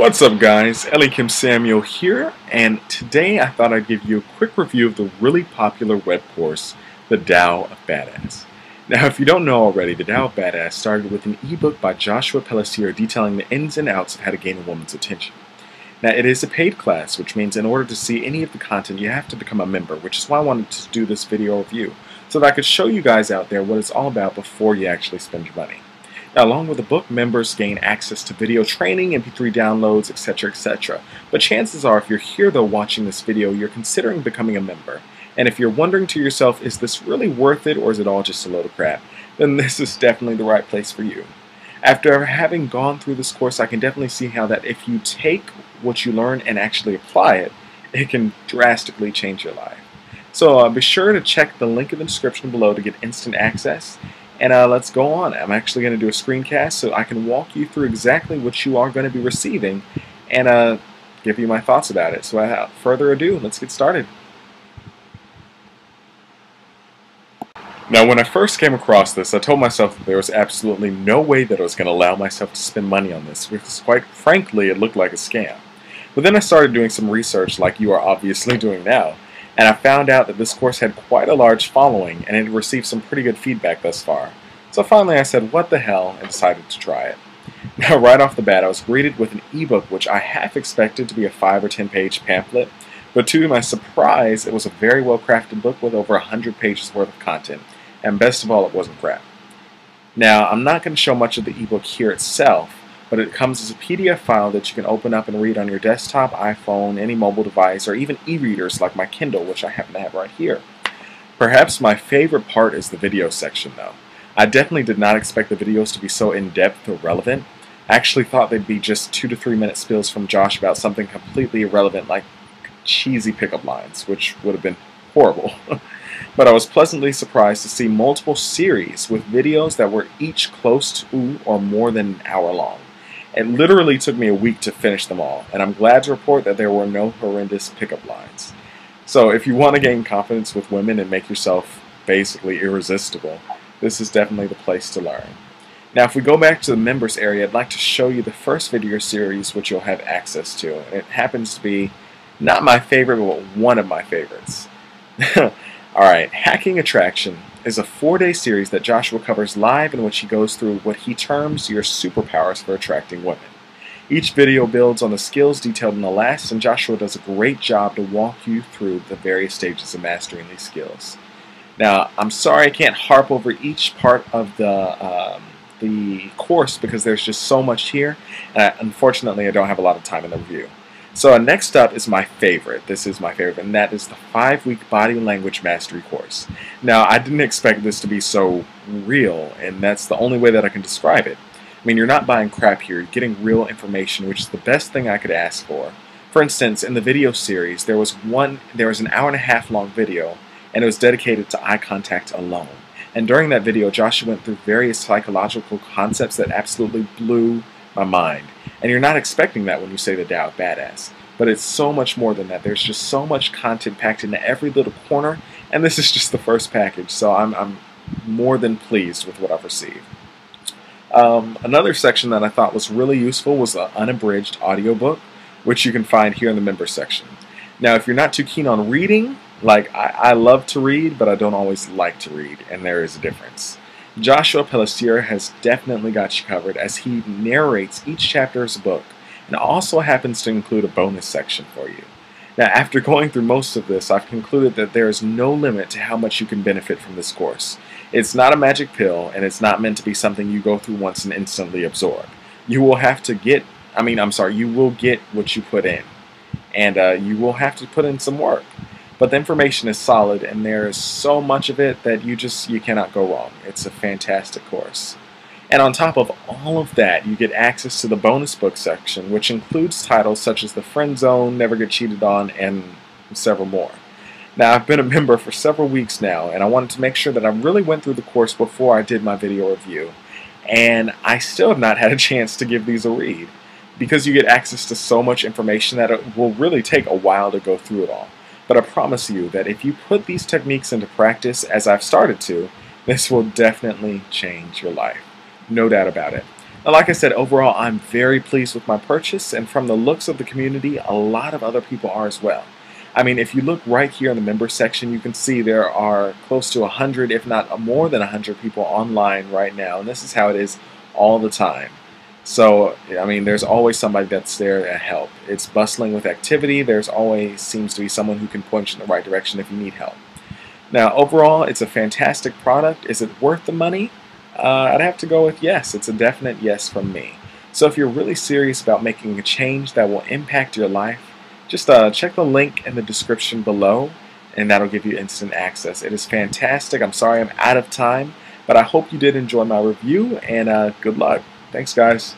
What's up guys, Elyakim Samuel here, and today I thought I'd give you a quick review of the really popular web course, the Tao of Badass. Now if you don't know already, the Tao of Badass started with an ebook by Joshua Pellicer detailing the ins and outs of how to gain a woman's attention. Now it is a paid class, which means in order to see any of the content you have to become a member, which is why I wanted to do this video review, so that I could show you guys out there what it's all about before you actually spend your money. Now, along with the book, members gain access to video training, MP3 downloads, etc., etc. But chances are, if you're here though watching this video, you're considering becoming a member. And if you're wondering to yourself, is this really worth it or is it all just a load of crap? Then this is definitely the right place for you. After having gone through this course, I can definitely see how that if you take what you learn and actually apply it, it can drastically change your life. So be sure to check the link in the description below to get instant access. And let's go on. I'm actually going to do a screencast so I can walk you through exactly what you are going to be receiving and give you my thoughts about it. So without further ado, let's get started. Now when I first came across this, I told myself that there was absolutely no way that I was going to allow myself to spend money on this, because quite frankly it looked like a scam. But then I started doing some research like you are obviously doing now, and I found out that this course had quite a large following and it received some pretty good feedback thus far. So finally I said, what the hell, and decided to try it. Now right off the bat I was greeted with an ebook which I half expected to be a 5 or 10 page pamphlet, but to my surprise it was a very well crafted book with over 100 pages worth of content, and best of all, it wasn't crap. Now I'm not going to show much of the ebook here itself, but it comes as a PDF file that you can open up and read on your desktop, iPhone, any mobile device, or even e-readers like my Kindle, which I happen to have right here. Perhaps my favorite part is the video section though. I definitely did not expect the videos to be so in-depth or relevant. I actually thought they'd be just 2 to 3 minute spills from Josh about something completely irrelevant like cheesy pickup lines, which would have been horrible. But I was pleasantly surprised to see multiple series with videos that were each close to or more than an hour long. It literally took me a week to finish them all, and I'm glad to report that there were no horrendous pickup lines. So if you want to gain confidence with women and make yourself basically irresistible, this is definitely the place to learn. Now if we go back to the members area, I'd like to show you the first video series which you'll have access to. And it happens to be not my favorite, but one of my favorites. Alright, Hacking Attraction is a 4-day series that Joshua covers live, in which he goes through what he terms your superpowers for attracting women. Each video builds on the skills detailed in the last, and Joshua does a great job to walk you through the various stages of mastering these skills. Now, I'm sorry I can't harp over each part of the course because there's just so much here, and unfortunately I don't have a lot of time in the review. So next up is my favorite. This is my favorite, and that is the 5-week body language mastery course. Now, I didn't expect this to be so real, and that's the only way that I can describe it. I mean, you're not buying crap here. You're getting real information, which is the best thing I could ask for. For instance, in the video series, there was an hour-and-a-half long video, and it was dedicated to eye contact alone. And during that video, Joshua went through various psychological concepts that absolutely blew my mind. And you're not expecting that when you say the Tao of Badass. But it's so much more than that. There's just so much content packed into every little corner, and this is just the first package, so I'm more than pleased with what I've received. Another section that I thought was really useful was the unabridged audiobook, which you can find here in the members section. Now, if you're not too keen on reading, like I love to read, but I don't always like to read, and there is a difference. Joshua Pellicer has definitely got you covered, as he narrates each chapter as a book, and also happens to include a bonus section for you. Now, after going through most of this, I've concluded that there is no limit to how much you can benefit from this course. It's not a magic pill, and it's not meant to be something you go through once and instantly absorb. You will have to you will get what you put in, and you will have to put in some work. But the information is solid, and there is so much of it that you cannot go wrong. It's a fantastic course. And on top of all of that, you get access to the bonus book section, which includes titles such as The Friend Zone, Never Get Cheated On, and several more. Now, I've been a member for several weeks now, and I wanted to make sure that I really went through the course before I did my video review. And I still have not had a chance to give these a read, because you get access to so much information that it will really take a while to go through it all. But I promise you that if you put these techniques into practice, as I've started to, this will definitely change your life. No doubt about it. Now, like I said, overall, I'm very pleased with my purchase, and from the looks of the community, a lot of other people are as well. I mean, if you look right here in the member section, you can see there are close to 100, if not more than 100 people online right now, and this is how it is all the time. So, I mean, there's always somebody that's there to help. It's bustling with activity. There's always seems to be someone who can point you in the right direction if you need help. Now, overall, it's a fantastic product. Is it worth the money? I'd have to go with yes. It's a definite yes from me. So if you're really serious about making a change that will impact your life, just check the link in the description below, and that'll give you instant access. It is fantastic. I'm sorry I'm out of time, but I hope you did enjoy my review, and good luck. Thanks, guys.